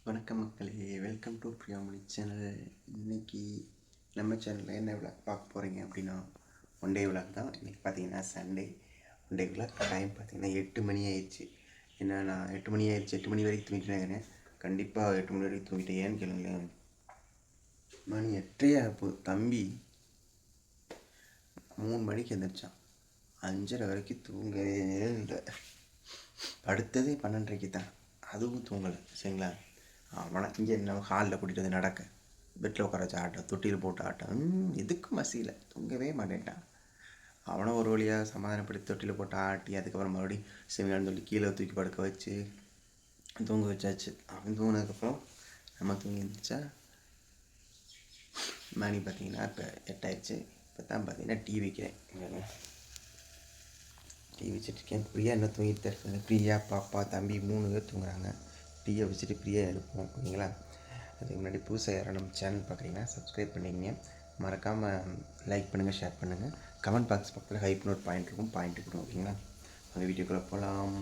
வணக்கம் மக்களே, welcome to Priyamani channel. இன்றைக்கி நம்ம சேனலில் என்ன விளாக் பார்க்க போகிறீங்க அப்படின்னா ஒன் டே விளாக் தான். இன்றைக்கி பார்த்தீங்கன்னா Sunday. One day vlog time பார்த்தீங்கன்னா 8 மணி ஆயிடுச்சு. ஏன்னா நான் 8 மணி ஆயிடுச்சு, 8 மணி வரைக்கும் தூங்கிட்டேன். கண்டிப்பாக 8 மணி வரைக்கும் தூங்கிட்டேன். ஏன்னு கேளுங்களேன், மணி 8:30 போகுது. தம்பி 3 மணிக்கு எழுந்திரிச்சான். 5:30 வரைக்கும் தூங்கவே இல்லை. படுத்ததே 12:30 தான், அதுவும் தூங்கலை. சரிங்களா, அவனை இங்கே என்ன ஹாலில் கூட்டிகிட்டு வந்து நடக்க, பெட்டில் உட்கார வச்சு ஆட்டம், தொட்டியில் போட்டு ஆட்டம், எதுக்கும் மசியில் தூங்கவே மாட்டேன்ட்டான். அவனை ஒரு வழியாக சமாதானப்படுத்தி தொட்டியில் போட்டு ஆட்டி, அதுக்கப்புறம் மறுபடியும் செமியான்னு சொல்லி கீழே தூக்கி படுக்க வச்சு தூங்க வச்சாச்சு. அவன் தூங்கினதுக்கப்புறம் நம்ம தூங்கி இருந்துச்சா. மணி பார்த்தீங்கன்னா இப்போ 8 ஆயிடுச்சு. இப்போ தான் பார்த்தீங்கன்னா டீ வைக்கிறேன். டீ வச்சுட்ருக்கேன். பிரியா என்ன தூங்கிட்டு இருக்காங்க. பிரியா, பாப்பா, தம்பி 3 பேர் தூங்குறாங்க. டீயை வச்சுட்டு பிரியா எழுப்போம். ஓகேங்களா. அதுக்கு முன்னாடி புதுசாக யாரும் நம்ம சேனல் பார்க்குறீங்கன்னா சப்ஸ்கிரைப் பண்ணிங்க. மறக்காமல் லைக் பண்ணுங்கள், ஷேர் பண்ணுங்கள். கமெண்ட் பாக்ஸ் பக்கத்தில் ஹைப்னு ஒரு பாயிண்ட் இருக்கும், பாயிண்ட் கொடுக்கும். ஓகேங்களா. அந்த வீடியோக்குள்ளே போகலாம்.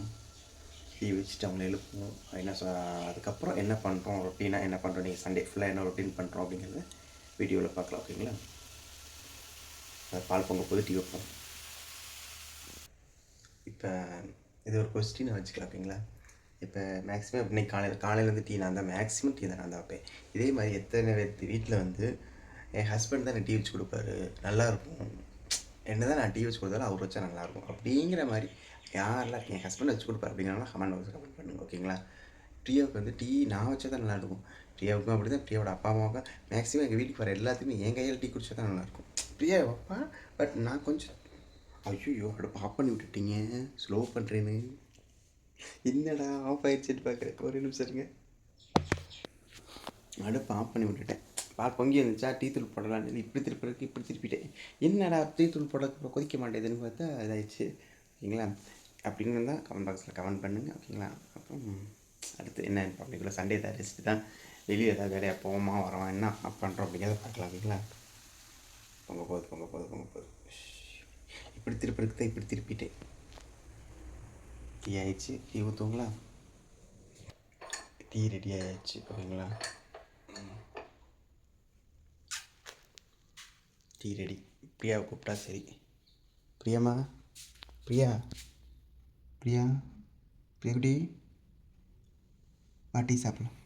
டீ வச்சுட்டு அவங்கள எழுப்புவோம். அதுக்கப்புறம் என்ன பண்ணுறோம், ரொட்டீனாக என்ன பண்ணுறோம், நீங்கள் சண்டே ஃபுல்லாக என்ன ரொட்டீன் பண்ணுறோம் அப்படிங்கிறத வீடியோவில் பார்க்கலாம். ஓகேங்களா. பால் பொங்க போது டீ வைப்போம். இப்போ இது ஒரு கொஸ்டினை வச்சுக்கலாம். ஓகேங்களா. இப்போ மேக்ஸிமம் இன்னைக்கு காலையில் டீ நான் தான், மேக்ஸிமம் டீ தான் நான் தான் வைப்பேன். இதே மாதிரி எத்தனை பேர் வீட்டில் என் ஹஸ்பண்ட் தான் எனக்கு டீ வச்சு கொடுப்பாரு, நல்லாயிருக்கும். என்ன தான் நான் டீ வச்சு கொடுத்தாலும் அவர் வச்சா நல்லாயிருக்கும் அப்படிங்கிற மாதிரி யாரெல்லாம் என் ஹஸ்பண்ட் வச்சு கொடுப்பாரு அப்படிங்கிறனால கமெண்ட் கமெண்ட் பண்ணுங்க. ஓகேங்களா. பிரியாவுக்கு டீ நான் வச்சா தான் நல்லாயிருக்கும். பிரியாவுக்கும் அப்படி தான், பிரியாவோட அப்பா அம்மாவுக்கும் மேக்ஸிமம் எங்கள் வீட்டுக்கு வர எல்லாத்துக்குமே என் கையில் டீ குடிச்சா தான் நல்லாயிருக்கும். பிரியா வைப்பா, பட் நான் கொஞ்சம் ஐயோ அடுப்பு ஆஃப் பண்ணி விட்டுட்டீங்க, ஸ்லோ பண்ணுறேன்னு. என்னடா ஆஃப் ஆயிடுச்சுட்டு பார்க்குறேன், ஒரு நிமிஷம் இருங்க. அடுப்பு ஆஃப் பண்ணி விட்டுட்டேன். பால் பொங்கி இருந்துச்சா, டீ தூள் போடலான்னு இப்படி திருப்பிறதுக்கு இப்படி திருப்பிட்டேன். என்னடா டீ தூள் போடுறதுக்கு கொதிக்க மாட்டேதுன்னு பார்த்தா இதாகிடுச்சு. ஓகேங்களா. அப்படின்னு தான் கமெண்ட் பாக்ஸில் கமெண்ட் பண்ணுங்கள். ஓகேங்களா. அப்புறம் அடுத்து என்ன அப்படிங்கிற சண்டே தான் ரெஸ்ட்டு தான். வெளியே ஏதாவது வேலையாக போவோமா வரோமா என்ன ஆஃப் பண்ணுறோம் அப்படிங்கிறத பார்க்கலாம். ஓகேங்களா. பொங்க போகுது. இப்படி திருப்பிறதுக்கு தான் இப்படி திருப்பிட்டேன். டீ ஆயிடுச்சு. டீ ஊற்றுங்களா. டீ ரெடி ஆயிடுச்சு. ஓகேங்களா. Tea ready. பிரியாவை கூப்பிட்டா சரி. பிரியாம்மா, பிரியா குட்டி வா, டீ சாப்பிடலாம்.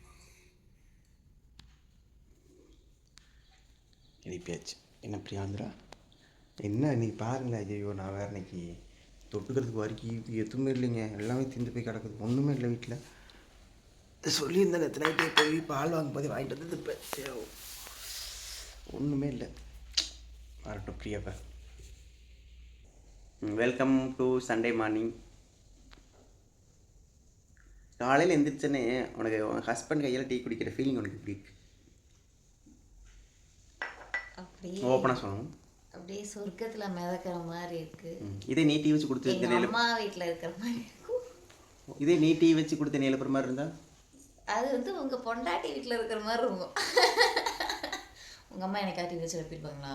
எழுப்பியாச்சு. என்ன பிரியா வந்துடா. என்ன இன்னைக்கு பாருங்களேன். ஐயோ நான் வேறு இன்னைக்கு தொட்டுக்கிறதுக்கு வரைக்கும் எதுவுமே இல்லைங்க. எல்லாமே திந்து போய் கிடக்குது, ஒன்றுமே இல்லை வீட்டில். சொல்லியிருந்தேன் நேற்று நைட்டே போய் பால் வாங்க போதே வாங்கிட்டு வந்து இப்போ ஒன்றுமே இல்லை. வரட்டும் பிரியாப்பா. Welcome to Sunday morning. காலையில் எந்திரிச்சோன்னே உனக்கு உன் ஹஸ்பண்ட் கையில் டீ குடிக்கிற ஃபீலிங் உனக்கு எப்படி இருக்கு? ஓப்பனாக சொல்லணும். அப்படியே சொர்க்கத்துல மிதக்கிற மாதிரி இருக்கு. இதே நீ டீ வச்சு கொடுத்து அம்மா வீட்டில் இருக்கிற மாதிரி இருக்கும். இதே நீ டீ வச்சு கொடுத்த நிலப்புற மாதிரி இருந்தா அது உங்க பொண்டாட்டி வீட்டில் இருக்கிற மாதிரி இருக்கும். உங்க அம்மா எனக்கு டீ வச்சு எழுப்பிருப்பாங்களா?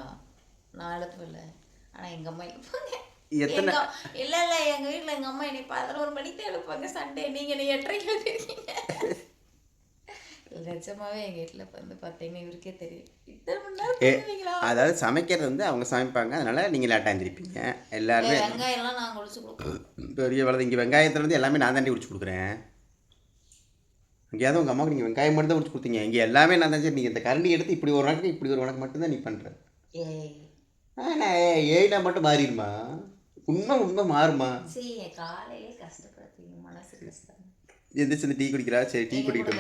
நான் எழுப்பல, ஆனால் எங்க அம்மா எழுப்பாங்க. இல்ல எங்க வீட்டில் எங்க அம்மா என்னை 11 மணிக்கு தான் எழுப்பாங்க சண்டே. நீங்க என்னை 8:30 எழுப்பிருக்கீங்க. நிஜமாவே எங்கள் வீட்டில் பார்த்தீங்கன்னா இவருக்கே தெரியும். அதாவது சமைக்கிறது அவங்க சமைப்பாங்க, அதனால நீங்கள் லேட்டாக எழுந்திருப்பீங்க. எல்லாருமே வெங்காயம்லாம் நான் குடிச்சு கொடுப்பேன். பெரிய வளர்ந்து இங்கே வெங்காயத்துலேருந்து எல்லாமே நான் தாண்டி குடிச்சு கொடுக்குறேன். எங்கேயாவது உங்கள் அம்மாவுக்கு நீங்கள் வெங்காயம் மட்டும் தான் குடிச்சு கொடுத்தீங்க, இங்கே எல்லாமே நான் தான். சரி, நீங்கள் இந்த கரண்டி எடுத்து இப்படி ஒரு வணக்கம் இப்படி ஒரு வணக்கம் மட்டும்தான் நீ பண்ணுற. ஏய்னா மட்டும் மாறிடுமா? உண்மை மாறுமா? சரி, காலையிலே கஷ்டப்படுறீங்க, மனசு கஷ்டம். எந்திரிச்சு டீ குடிக்கிறா. சரி, டீ குடிக்கிட்டு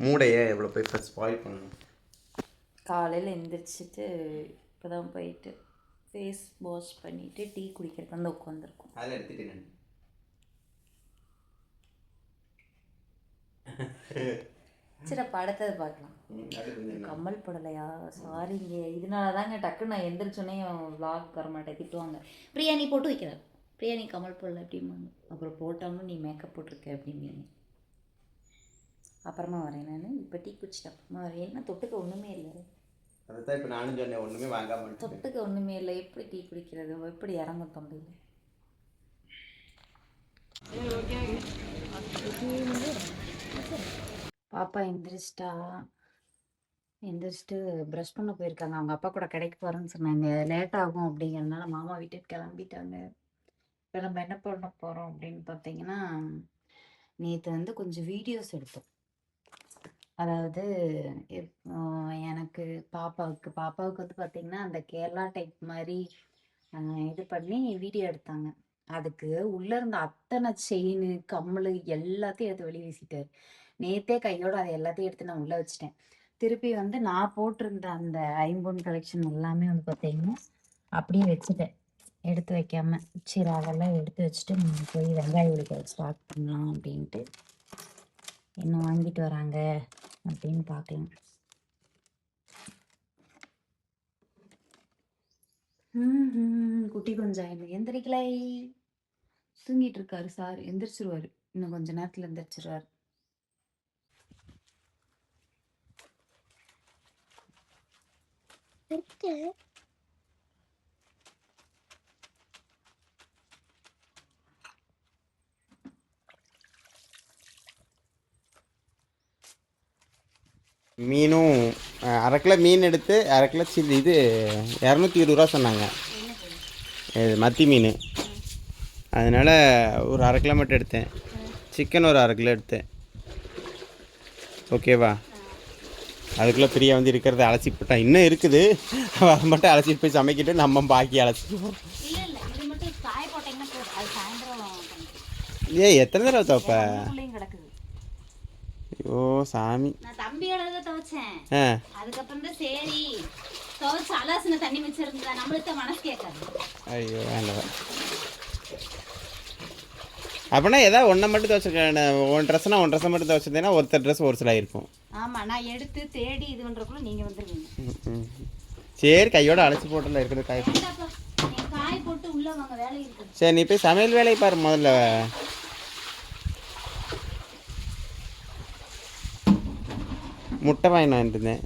மூடையே எவ்வளோ போய் ஃபஸ்ட் ஸ்பாயில் பண்ணணும். காலையில் எந்திரிச்சிட்டு இப்போ தான் போயிட்டு ஃபேஸ் வாஷ் பண்ணிவிட்டு டீ குடிக்கிறதுக்கு வந்து உட்காந்துருக்கோம். அதில் எடுத்துட்டேன். சரி, அப்போ அடுத்தது பார்க்கலாம். கம்மல் போடலையா? சாரிங்க, இதனால தாங்க டக்குன்னு நான் எந்திரிச்சோன்னே விளாக் வர மாட்டேன், திட்டுவாங்க. பிரியாணி போட்டு வைக்கிறேன், பிரியாணி கமல் போடல அப்படிம்பாங்க. அப்புறம் போட்டாலும் நீ மேக்கப் போட்டிருக்க அப்படிம்பீங்க. அப்புறமா வரேன் நான். இப்போ டீ குடிச்சிட்டு அப்புறமா வரேன். ஏன்னா தொட்டுக்க ஒன்றுமே இல்லை. அதுதான் இப்போ நானும் சொன்னேன், ஒன்றுமே வாங்காம. தொட்டுக்க ஒன்றுமே இல்லை, எப்படி டீ குடிக்கிறது? எப்படி இறங்கும் தொண்டையில்? பாப்பா எந்திரிச்சிட்டு ப்ரஷ் பண்ண போயிருக்காங்க. அவங்க அப்பா கூட கடைக்கு போகிறேன்னு சொன்னாங்க. லேட் ஆகும் அப்படிங்கிறதுனால மாமா வீட்டுக்கு கிளம்பிட்டாங்க. இப்போ நம்ம என்ன பண்ண போகிறோம் அப்படின்னு பார்த்தீங்கன்னா, நேற்று வந்து கொஞ்சம் வீடியோஸ் எடுத்தோம். அதாவது எனக்கு பாப்பாவுக்கு வந்து பார்த்தீங்கன்னா அந்த கேரளா டைப் மாதிரி இது பண்ணி வீடியோ எடுத்தாங்க. அதுக்கு உள்ள இருந்த அத்தனை செயின் கம்மல் எல்லாத்தையும் எடுத்து வெளியே வீசிட்டாரு. நேத்தே கையோட அதை எல்லாத்தையும் எடுத்து நான் உள்ள வச்சுட்டேன். திருப்பி வந்து நான் போட்டிருந்த அந்த ஐம்பொன் கலெக்ஷன் எல்லாமே வந்து பார்த்தீங்கன்னா அப்படியே வச்சுட்டேன், எடுத்து வைக்காம. சரி அதெல்லாம் எடுத்து வச்சுட்டு நம்ம போய் வெங்காயம் உடைக்க ஸ்டார்ட் பண்ணலாம் அப்படின்ட்டு என்ன வாங்கிட்டு வராங்க அப்படின்னு பார்க்கலாம். குட்டி கொஞ்சம் எந்திரிக்கலை, தூங்கிட்டு இருக்காரு சார். எந்திரிச்சிருவாரு, இன்னும் கொஞ்ச நேரத்துல எந்திரிச்சிருவாரு. மீனும் 1/2 கிலோ மீன் எடுத்து 1/2 கிலோ சில்லி இது 220 ரூபா சொன்னாங்க. இது மத்தி மீன். அதனால் ஒரு 1/2 கிலோ மட்டும் எடுத்தேன். சிக்கன் ஒரு 1/2 கிலோ எடுத்தேன். ஓகேவா? அதுக்குள்ளே பிரியா வந்து இருக்கிறத அலசி போட்டால் இன்னும் இருக்குது. அதை மட்டும் அலசிட்டு போய் சமைக்கிட்டு நம்ம பாக்கி அலசிக்குவோம். ஏன் எத்தனை தடவை துவைப்ப? ஐயோ சாமி. நான் தம்பியோட துவைச்சேன். அதுக்கப்புறம் தான் சரி துவைச்சு அலசின தண்ணி வச்சிருந்தா நம்மளுக்கு மனசு கேட்காது. ஐயோ வேண்டாம். அப்படின்னா ஏதாவது ஒன்றை மட்டும் துவைச்சிருக்கேன். ஒன் ட்ரெஸ்னா ஒன் ட்ரெஸ்ஸை மட்டும் துவைச்சிருந்தேன்னா ஒருத்தர் ட்ரெஸ் ஒரு சில ஆயிருக்கும். ஆமாம், நான் எடுத்து தேடி இது பண்ணுறக்குள்ள நீங்கள் வந்துருவீங்க. சரி கையோட அலசி போட்டுல இருக்கிறது காய் காய் போட்டு உள்ள வாங்க, வேலை இருக்குது. சரி நீ போய் சமையல் வேலையை பாரு முதல்ல. முட்டை வாங்கிட்டு இருந்தேன்.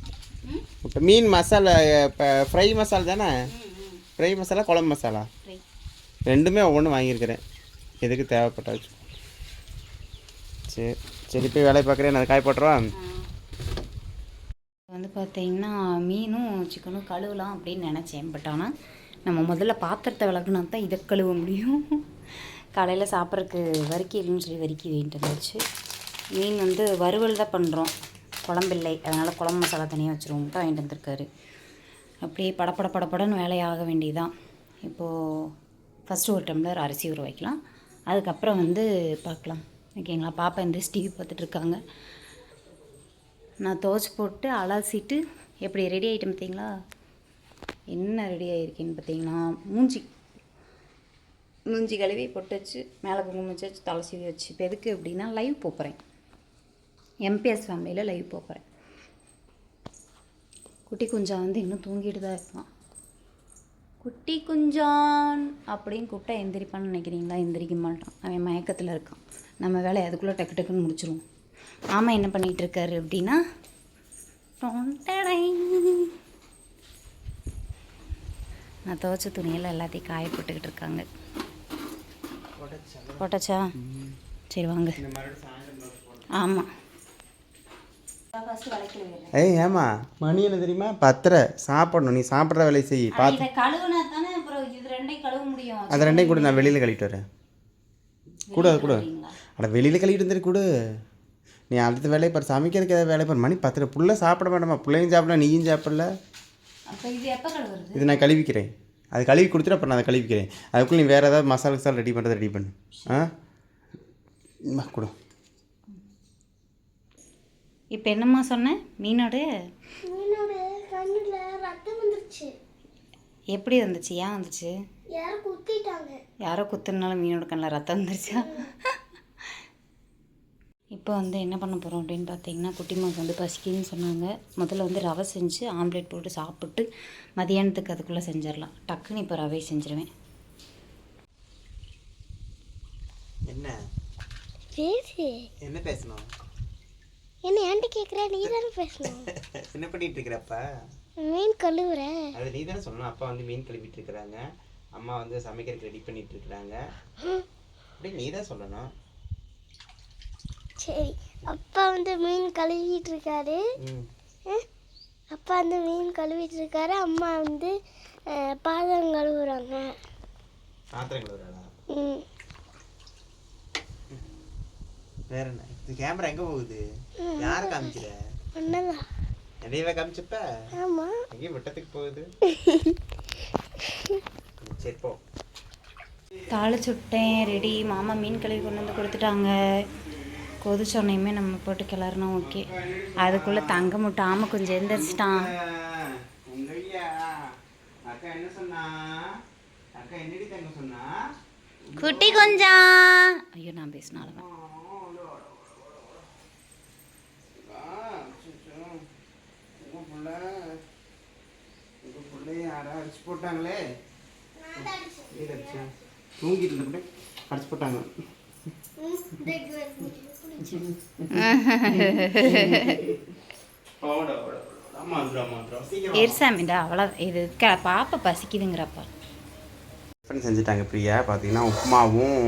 முட்டை மீன் மசாலா இப்போ ஃப்ரை மசாலா தானே? ஃப்ரை மசாலா குழம்பு மசாலா ரெண்டுமே ஒவ்வொன்றும் வாங்கியிருக்கிறேன். எதுக்கு தேவைப்பட்டாச்சு. சரி சரி போய் வேலையை பார்க்குறேன். நான் காய் போட்டுருவா. வந்து பார்த்தீங்கன்னா மீனும் சிக்கனும் கழுவலாம் அப்படின்னு நினச்சேன். பட் ஆனால் நம்ம முதல்ல பாத்திரத்தை விளக்குனா தான் இதை கழுவ முடியும். காலையில் சாப்பிட்றதுக்கு வறுக்கி இல்லைன்னு சொல்லி வறுக்கி வேண்டிட்டு இருந்துச்சு. மீன் வந்து வறுவல் தான் பண்ணுறோம், குழம்பில்லை. அதனால் குழம்பு மசாலா தனியாக வச்சுருவோம். தான் வாங்கிட்டு வந்திருக்காரு. அப்படியே படப்படன்னு வேலையாக வேண்டியதுதான். இப்போது ஃபஸ்ட்டு ஒரு டம்ளர் அரிசி ஊற வைக்கலாம், அதுக்கப்புறம் வந்து பார்க்கலாம். ஓகேங்களா? பாப்பா இந்த டிவி பார்த்துட்ருக்காங்க. நான் துவைச்சி போட்டு அலசிட்டு எப்படி ரெடி ஆகிட்டேன் பார்த்தீங்களா? என்ன ரெடி ஆகிருக்கேன்னு பார்த்தீங்கன்னா, மூஞ்சி கழுவி பொட்டு வச்சு மேலே குங்குமம் வச்சு தலை சீவி வச்சு. இப்போ எதுக்கு அப்படின்னா லைவ் போகிறேன், எம்பிஎஸ் ஃபேமிலியில் லைவ் போகிறேன். குட்டி குஞ்சான் வந்து இன்னும் தூங்கிட்டு தான் இருக்கான். குட்டி குஞ்சான் அப்படின்னு கூப்பிட்டா எந்திரிப்பான்னு நினைக்கிறீங்களா? எந்திரிக்க மாட்டான், அவன் மயக்கத்தில் இருக்கான். நம்ம வேலையை அதுக்குள்ளே டக்கு டக்குன்னு முடிச்சிருவோம். மாமா என்ன பண்ணிகிட்டு இருக்காரு அப்படின்னா, நான் துவைச்ச துணியெல்லாம் எல்லாத்தையும் காய போட்டுக்கிட்டு இருக்காங்க. போட்டாச்சா? சரி வாங்க. ஆமாம். ஏய் ஏமா மணி என்ன தெரியுமா? 10:30 சாப்பிடணும். நீ சாப்பிட்ற வேலையை செய். பார்த்து கழுவுனா தானே அப்புறம் இது ரெண்டையும் கழுவ முடியும். அது ரெண்டையும் கூட நான் வெளியில் கழிட்டு வரேன். கூட அது கூட அட வெளியில் கழிட்டு வந்துரு கூட. நீ அடுத்த வேலையை பாரு, சமைக்கிறதுக்கு ஏதாவது வேலை பாரு. மணி 10:30. புள்ள சாப்பிட வேண்டாமா? பிள்ளையும் சாப்பிட, நீயும் சாப்பிடல. இது நான் கழுவிக்கிறேன். அது கழுவி கொடுத்துட்டு அப்புறம் நான் அதை கழுவிக்கிறேன். அதுக்குள்ளே நீ வேறு ஏதாவது மசாலா ரெடி பண்ணுறது ரெடி பண்ணு. கூட இப்போ என்னம்மா சொன்னேன்? மீனோட கண்ணுல ரத்தம் வந்துருச்சு. எப்படி வந்துச்சு? ஏன் வந்துச்சு? யாரோ குத்திட்டாங்க. யாரோ குத்துனால மீனோட கண்ணில் ரத்தம் வந்துருச்சா? இப்போ வந்து என்ன பண்ண போகிறோம் அப்படின்னு பார்த்தீங்கன்னா, குட்டிமாவுக்கு வந்து பசிக்குன்னு சொன்னாங்க. முதல்ல வந்து ரவை செஞ்சு ஆம்லேட் போட்டு சாப்பிட்டு மதியானத்துக்கு அதுக்குள்ளே செஞ்சிடலாம். டக்குன்னு இப்போ ரவை செஞ்சிருவேன். என்ன பேசு. என்ன பேசணும்? என்ன ஏன்ட்டு கேட்குற? நீ தானே பேசணும். என்ன பண்ணிட்டு இருக்கிறப்ப? மீன் கழுவுற. அது நீ தானே சொல்லணும். அப்பா வந்து மீன் கழுவிட்டு இருக்கிறாங்க, அம்மா வந்து சமைக்கிறதுக்கு ரெடி பண்ணிட்டு இருக்கிறாங்க. அப்படி நீ தான் சொல்லணும். சரி, அப்பா வந்து மீன் கழுவிட்டு இருக்காரு. அப்பா வந்து மீன் கழுவிட்டு இருக்காரு. அம்மா வந்து பாத்திரம் கழுவுறாங்க. பாத்திரம் கழுவுறாளா? ம். வேற என்ன? இது கேமரா எங்க போகுது? யாரை காமிக்கிற? ஒன்னதான். நிறையவே காமிச்சப்ப ஆமா. எங்கேயும் விட்டத்துக்கு போகுது. சரி போ. தாளை சுட்டேன் ரெடி. மாமா மீன் கழுவி கொண்டு வந்து கொடுத்துட்டாங்க. கொதிச்சோன்னையுமே நம்ம போட்டு கிளறணும். ஓகே, அதுக்குள்ளே தங்க முட்டாம கொஞ்சம் எந்திரிச்சிட்டான். அக்கா என்ன சொன்னா? அக்கா என்னடி தங்க சொன்னா? குட்டி கொஞ்சம். ஐயோ, நான் பேசினாலும் யாரா அடிச்சு போட்டாங்களே. தூங்கிட்டு இருந்த அடிச்சு போட்டாங்க. எரிசாமிடா அவ்வளோ இது பாப்பா பசிக்குதுங்கிறப்பா. டிஃபன் செஞ்சுட்டாங்க பிரியா. பார்த்தீங்கன்னா உப்புமாவும்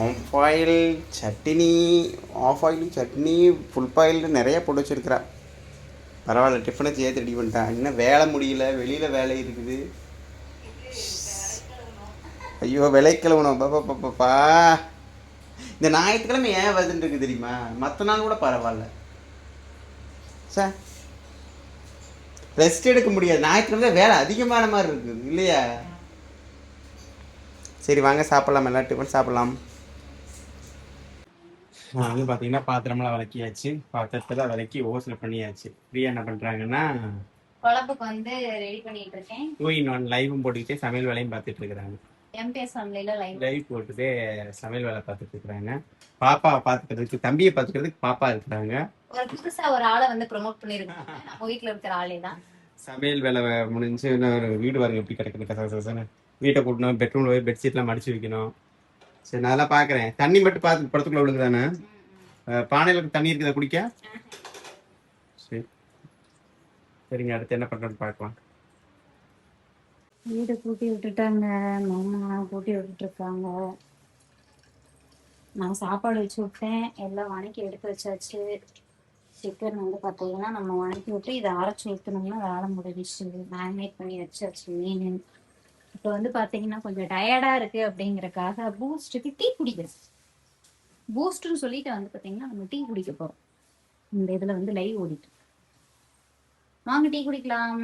half boil chutney full boil நிறையா போட்டு வச்சுருக்கிறா. பரவாயில்ல, டிஃபனை சேர்த்து ரெடி பண்ணிட்டேன். இன்னும் வேலை முடியல, வெளியில் வேலை இருக்குது. ஐயோ, விளைக்கிழவணும் பாப்பா. இந்த ஞாயிற்றுக்கிழமை ஏன் வருதுன்னு இருக்குது தெரியுமா? மற்ற நாள் கூட பரவாயில்ல சார், ரெஸ்ட் எடுக்க முடியாது. ஞாயிற்றுக்கிழமை தான் வேலை அதிகமான மாதிரி இருக்குது இல்லையா? சரி வாங்க சாப்பிட்லாம், எல்லாம் டிஃபன் சாப்பிட்லாம். நான் வந்து பார்த்தீங்கன்னா பாத்திரமெல்லாம் விளக்கியாச்சு. பாத்திரத்தில் விளக்கி ஓசில் பண்ணியாச்சு. பிரியா என்ன பண்ணுறாங்கன்னா குழம்புக்கு வந்து ரெடி பண்ணிட்டு இருக்கேன். 2-in-1 லைவும் போட்டுக்கிட்டே சமையல் வேலையும் பார்த்துட்டு இருக்கிறாங்க. எம்பிஎஸ் ஃபேமிலியில் லைவ் போட்டுட்டு சமையல் வேலை பார்த்துட்டு இருக்கிறாங்க. பாப்பாவை பார்த்துக்கிறதுக்கு, தம்பியை பார்த்துக்கிறதுக்கு பாப்பா இருக்கிறாங்க. ஒரு புதுசா ஒரு ஆளை வந்து ப்ரொமோட் பண்ணிருக்காங்க. நம்ம வீட்டில் இருக்கிற ஆளே தான். சமையல் வேலை முடிஞ்சு இன்னொரு வீடு பாருங்க எப்படி கிடக்குது. கசகசன்னு வீட்டை கூட்டணும், பெட்ரூம்ல போய் பெட்ஷீட்லாம் மடிச்சு வைக்கணும். சரி, நான் அதெல்லாம் பார்க்குறேன். தண்ணி மட்டும் பார்த்து படத்துக்குள்ள விழுங்குதானே? பானையில் தண்ணி இருக்குதா குடிக்க? சரி சரிங்க, அடுத்து என்ன பண்ணுறோன்னு பார்க்கலாம். வீடு கூட்டி விட்டுட்டாங்க, மாமா கூட்டி விட்டுட்டு இருக்காங்க. நான் சாப்பாடு வச்சு விட்டேன், எல்லாம் வணக்கி எடுத்து வச்சாச்சு. சிக்கன் வந்து பார்த்தீங்கன்னா நம்ம வணக்கி விட்டு இதை அரைச்சி ஊற்றணும்னா வேலை முடிஞ்சிச்சு. மேரினேட் பண்ணி வச்சாச்சு மீன். இப்போ வந்து பார்த்தீங்கன்னா கொஞ்சம் டயர்டாக இருக்குது அப்படிங்கிறக்காக பூஸ்ட்டுக்கு டீ குடிக்கிறேன். பூஸ்ட்டுன்னு சொல்லிட்டு வந்து பார்த்தீங்கன்னா நம்ம டீ குடிக்க போகிறோம். இந்த இதில் வந்து லைவ் ஓடிட்டு வாங்க டீ குடிக்கலாம்.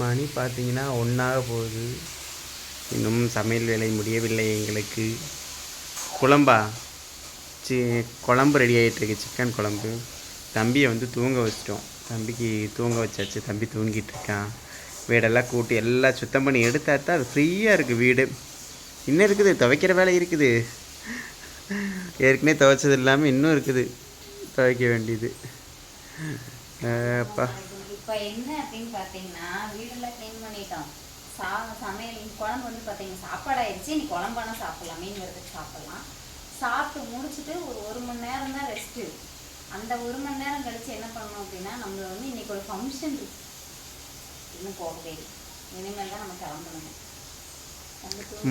மணி பார்த்தீங்கன்னா 1 போகுது. இன்னும் சமையல் வேலை முடியவில்லை எங்களுக்கு. குழம்பு ரெடி ஆகிட்டுருக்கு, சிக்கன் குழம்பு. தம்பியை வந்து தூங்க வச்சிட்டோம். தம்பிக்கு தூங்க வச்சாச்சு. தம்பி தூங்கிட்டு இருக்கான். வீடெல்லாம் கூட்டி எல்லாம் சுத்தம் பண்ணி எடுத்தா தான் அது ஃப்ரீயாக இருக்குது வீடு. இன்னும் இருக்குது, துவைக்கிற வேலை இருக்குது. ஏற்கனவே துவைச்சது இல்லாமல் இன்னும் இருக்குது துவைக்க வேண்டியது. அப்பா இப்போ என்ன அப்படின்னு பார்த்தீங்கன்னா வீடெல்லாம் க்ளீன் பண்ணிட்டோம். சமையல் குழம்பு வந்து பார்த்தீங்கன்னா சாப்பாடாயிடுச்சு. நீ குழம்பானா சாப்பிட்லாம், மீன் வரதுக்கு சாப்பிட்லாம். சாப்பிட்டு முடிச்சுட்டு ஒரு 1 மணி நேரம் தான் ரெஸ்ட்டு. அந்த 1 மணி நேரம் கழிச்சு என்ன பண்ணணும் அப்படின்னா, நம்ம வந்து இன்னைக்கு ஒரு ஃபங்க்ஷன் இருக்கு. இன்னும் போகவே இல்லை, இனிமேல் தான் நம்ம கிளம்பணும்.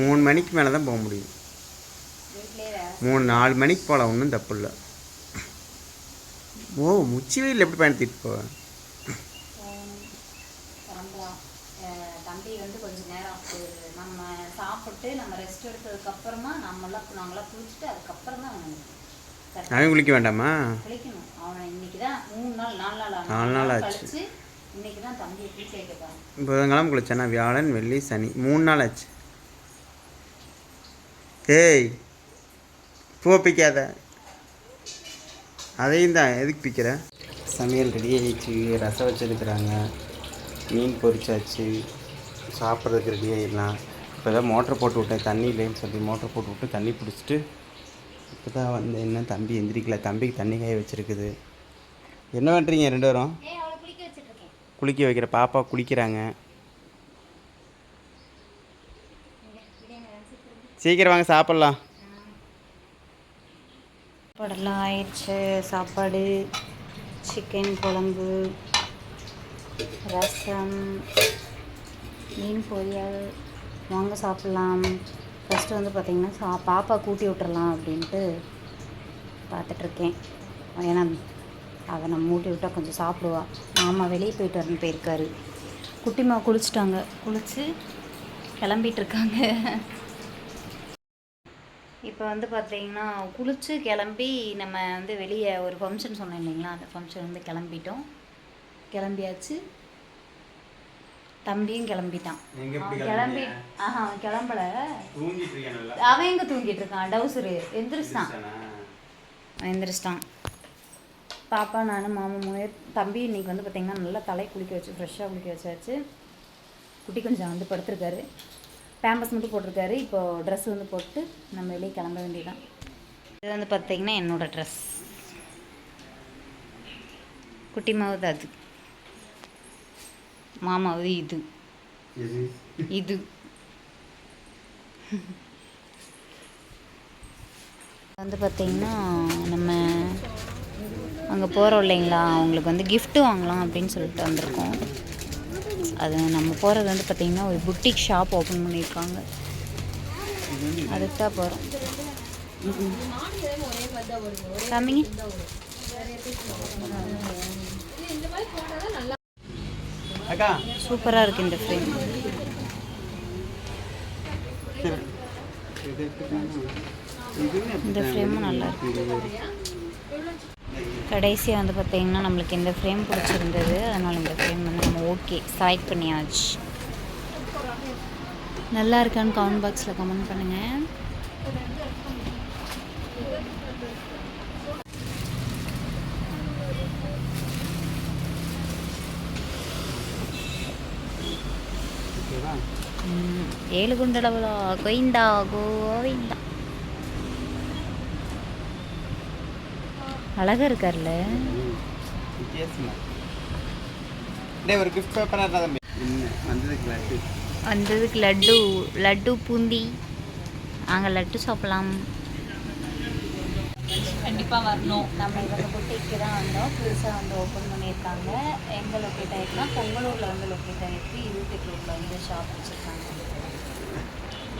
3 மணிக்கு மேலே தான் போக முடியும். வீட்லேயே வேலை 3-4 மணிக்கு போகலாம், ஒன்றும் தப்பு இல்லை. ஓ, முச்சி வெயில் எப்படி பயன்படுத்திட்டு போவேன்? கிளம்பலாம். தம்பி வந்து கொஞ்சம் நேரம் நம்ம சாப்பிட்டு நம்ம ரெஸ்ட் எடுத்ததுக்கப்புறமா நாங்களாம் குளிச்சுட்டு அதுக்கப்புறம் தான் அவன் குளிக்க வேண்டாமா? குளிக்கணும். அவனை இன்னைக்கு தான் 3 நாள் 4 நாள் ஆச்சு. கழிச்சு இன்னைக்கு தான் தம்பியை குளிக்க வைக்கப்பாங்க. புதன்கிழமை குளிச்சானா, வியாழன் வெள்ளி சனி 3 நாள் ஆச்சு. ஏய், பூவை பிக்காத, அதையும் தான் எதுக்கு பிக்கிற? சமையல் ரெடி ஆகிடுச்சு. ரசம் வச்சுருக்குறாங்க, மீன் பொரிச்சாச்சு, சாப்பிட்றதுக்கு ரெடி ஆகிடலாம். இப்போ தான் மோட்டர் போட்டு விட்டேன், தண்ணி இல்லைன்னு சொல்லி மோட்டர் போட்டு விட்டு தண்ணி பிடிச்சிட்டு இப்போ தான் வந்து என்ன தம்பி எந்திரிக்கல. தம்பிக்கு தண்ணி காய வச்சுருக்குது. என்ன பண்ணுறீங்க 2 பேரும்? குளிக்க வைக்கிற. பாப்பா குளிக்கிறாங்க. சீக்கிரம் வாங்க சாப்பிட்லாம். சாப்பாடெல்லாம் ஆயிடுச்சு. சாப்பாடு, சிக்கன் குழம்பு, ரசம், மீன் பொரியல். வாங்க சாப்பிட்லாம். ஃபஸ்ட்டு வந்து பார்த்திங்கன்னா பாப்பா கூட்டி விட்டுறலாம் அப்படின்ட்டு பார்த்துட்ருக்கேன். ஏன்னா அதை நம்ம மூட்டி விட்டால் கொஞ்சம் சாப்பிடுவா. மாமா வெளியே போயிட்டு வரணும் போயிருக்காரு. குட்டிமா குளிச்சுட்டாங்க, குளித்து கிளம்பிகிட்ருக்காங்க. இப்போ வந்து பார்த்திங்கன்னா குளித்து கிளம்பி நம்ம வந்து வெளியே ஒரு ஃபங்க்ஷன் சொன்னோம் இல்லைங்களா, அந்த ஃபங்க்ஷன் வந்து கிளம்பியாச்சு. தம்பியும் கிளம்பிட்டான். கிளம்பி அவன் கிளம்பல, அவன் எங்கே தூங்கிட்டு இருக்கான். டவுசரு எந்திரிச்சிட்டான். பாப்பா நான் மாமா மூணு தம்பி இன்றைக்கி வந்து பார்த்திங்கன்னா நல்லா தலை குளிக்க வச்சு ஃப்ரெஷ்ஷாக குளிக்க வச்சாச்சு. குட்டி கொஞ்சம் வந்து படுத்துருக்காரு, பேம்பஸ் மட்டும் போட்டிருக்காரு. இப்போது ட்ரெஸ் வந்து போட்டு நம்ம வெளியே கிளம்ப வேண்டியதான். இது வந்து பார்த்திங்கன்னா என்னோடய ட்ரெஸ். குட்டிமாவது அது, மாமாவது இது வந்து பார்த்திங்கன்னா நம்ம அங்கே போகிறோம் இல்லைங்களா, அவங்களுக்கு வந்து gift வாங்கலாம் அப்படின்னு சொல்லிட்டு வந்திருக்கோம். அது நம்ம போகிறது வந்து பார்த்திங்கன்னா ஒரு புட்டிக் ஷாப் ஓப்பன் பண்ணியிருக்காங்க, அதுக்கு தான் போகிறோம். காமிங்க. சூப்பராக இருக்குது இந்த ஃப்ரேம். இந்த ஃப்ரேமும் நல்லா இருக்கு. கடைசியாக வந்து பார்த்திங்கன்னா நம்மளுக்கு இந்த ஃப்ரேம் பிடிச்சிருந்தது, அதனால் இந்த ஃப்ரேம் வந்து நம்ம ஓகே செலக்ட் பண்ணியாச்சு. நல்லா இருக்கான்னு கமெண்ட் பாக்ஸில் கமெண்ட் பண்ணுங்கள். ஏழு குண்டளவுலா கோவிந்தா கோவிந்தா. அழகாக இருக்கார்ல. ஒரு கிஃப்ட் பேப்பர் வந்ததுக்கு லட்டு பூந்தி. நாங்கள் லட்டு சாப்பிடலாம். கண்டிப்பாக வரணும். நம்ம இவங்க புட்டிக்கு தான் வந்தோம். புதுசாக வந்து ஓப்பன் பண்ணியிருக்காங்க. எங்கே லொக்கேட் ஆகிருக்குன்னா பொங்கலூரில் வந்து லொக்கேட் ஆகிருக்கு. 28 ரோட்டில் வந்து ஷாப் வச்சுருக்காங்க.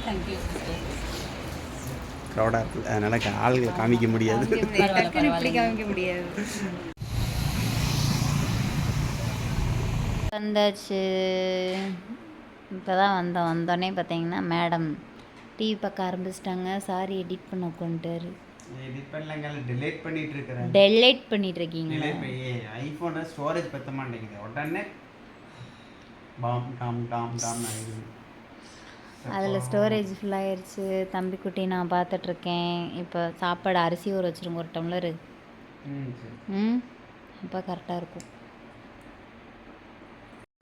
தேங்க்யூ. க்ரௌடாக இருக்குது, அதனால் ஆளுகளை காமிக்க முடியாது. இப்படி காமிக்க முடியாது. வந்தாச்சு. இப்போ தான் வந்தோடனே பார்த்தீங்கன்னா மேடம் டிவி பார்க்க ஆரம்பிச்சிட்டாங்க. சாரி எடிட் பண்ண உட்காந்துட்டாரு. டெலேட் பண்ணிட்டு இருக்கீங்களா? ஐஃபோனை ஸ்டோரேஜ் பத்த மாட்டேங்குது, உடனே பாம் டாம் டாம் டாம் ஆகிடுது. அதில் ஸ்டோரேஜ் ஃபுல்லாகிடுச்சு. தம்பிக்குட்டி நான் பார்த்துட்ருக்கேன். இப்போ சாப்பாடு அரிசி ஊற வச்சுருங்க ஒரு டம்ளரு. அப்போ கரெக்டாக இருக்கும்.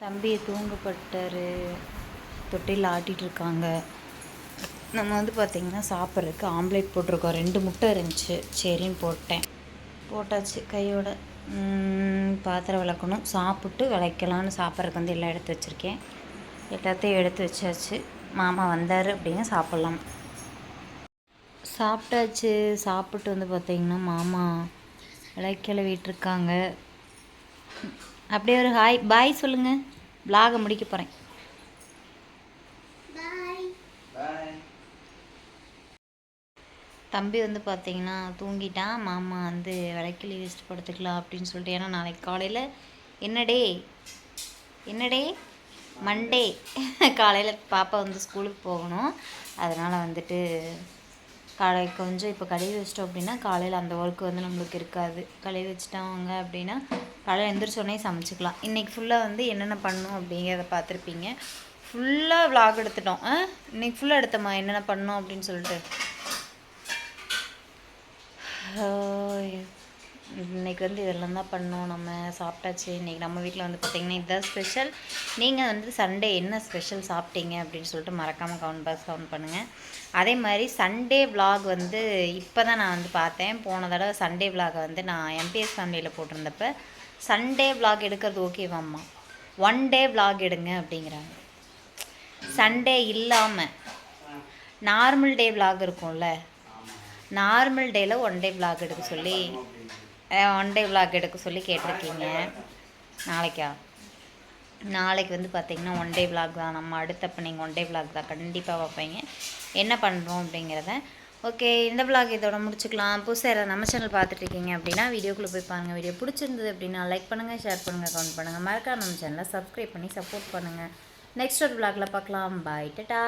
தம்பியை தூங்கப்பட்டார், தொட்டியில் ஆட்டிகிட்ருக்காங்க. நம்ம வந்து பார்த்திங்கன்னா சாப்பிட்றதுக்கு ஆம்லேட் போட்டிருக்கோம். 2 முட்டை இருந்துச்சு, சரின்னு போட்டாச்சு கையோட. பாத்திரம் விளக்கணும், சாப்பிட்டு விளக்கலான்னு சாப்பிட்றதுக்கு வந்து எல்லாம் எடுத்து வச்சுருக்கேன். எல்லாத்தையும் எடுத்து வச்சாச்சு. மாமா வந்தார் அப்படின்னா சாப்பிட்லாம். சாப்பிட்டாச்சு. சாப்பிட்டு வந்து பார்த்திங்கன்னா மாமா விளக்கிளவிட்டுருக்காங்க. அப்படியே ஒரு பாய் சொல்லுங்கள். விலாகை முடிக்க போகிறேன். தம்பி வந்து பார்த்திங்கன்னா தூங்கிட்டான். மாமா வந்து விளக்கிளி வச்சுட்டு படுத்துக்கலாம் அப்படின்னு சொல்லிட்டு. ஏன்னா நாளைக்கு காலையில் என்னடே மண்டே காலையில் பாப்பா வந்து ஸ்கூலுக்கு போகணும். அதனால் வந்துட்டு கொஞ்சம் இப்போ கழுவி வச்சிட்டோம் அப்படின்னா காலையில் அந்த ஒர்க்கு வந்து நம்மளுக்கு இருக்காது. கழுவி வச்சுட்டாங்க அப்படின்னா காலையில் எந்திரிச்சோடனே சமைச்சிக்கலாம். இன்றைக்கி ஃபுல்லாக வந்து என்னென்ன பண்ணணும் அப்படிங்கிறத பார்த்துருப்பீங்க. ஃபுல்லாக விலாக் எடுத்துட்டோம். இன்றைக்கி ஃபுல்லாக எடுத்தோம்மா என்னென்ன பண்ணோம் அப்படின்னு சொல்லிட்டு. இன்றைக்கி வந்து இதெல்லாம் தான் பண்ணோம். நம்ம சாப்பிட்டாச்சு. இன்றைக்கி நம்ம வீட்டில் வந்து பார்த்திங்கன்னா இதுதான் ஸ்பெஷல். நீங்கள் வந்து சண்டே என்ன ஸ்பெஷல் சாப்பிட்டீங்க அப்படின்னு சொல்லிட்டு மறக்காமல் கமெண்ட் பாக்ஸ் கமெண்ட் பண்ணுங்கள். அதே மாதிரி சண்டே விலாக் வந்து இப்போ தான் நான் வந்து பார்த்தேன். போன தடவை சண்டே விலாகை வந்து நான் எம்பிஎஸ் ஃபேமிலியில் போட்டிருந்தப்ப சண்டே விலாக் எடுக்கிறது ஓகேவாம்மா, 1 டே விலாக் எடுங்க அப்படிங்கிறாங்க. சண்டே இல்லாமல் நார்மல் டே விலாக் இருக்கும்ல, நார்மல் டேயில் 1 டே விலாக் எடுக்க சொல்லி 1 டே விலாக் எடுக்க சொல்லி கேட்டிருக்கீங்க. நாளைக்கா நாளைக்கு வந்து பார்த்திங்கன்னா ஒன் டே vlog தான் நம்ம அடுத்தப்போ நீங்கள் ஒன் டே vlog தான் கண்டிப்பாக பார்ப்பீங்க என்ன பண்ணுறோம் அப்படிங்கிறத. ஓகே, இந்த vlog இதோட முடிச்சுக்கலாம். புதுசாக யாராவது நம்ம சேனல் பார்த்துட்ருக்கீங்க அப்படின்னா வீடியோக்குள்ளே போய் பாருங்கள். வீடியோ பிடிச்சிருந்தது அப்படின்னா லைக் பண்ணுங்கள், ஷேர் பண்ணுங்கள், கமெண்ட் பண்ணுங்கள். மறக்காம நம்ம சேனலை சப்ஸ்கிரைப் பண்ணி சப்போர்ட் பண்ணுங்கள். நெக்ஸ்ட் ஒரு vlogல பார்க்கலாம். பாய், டாடா.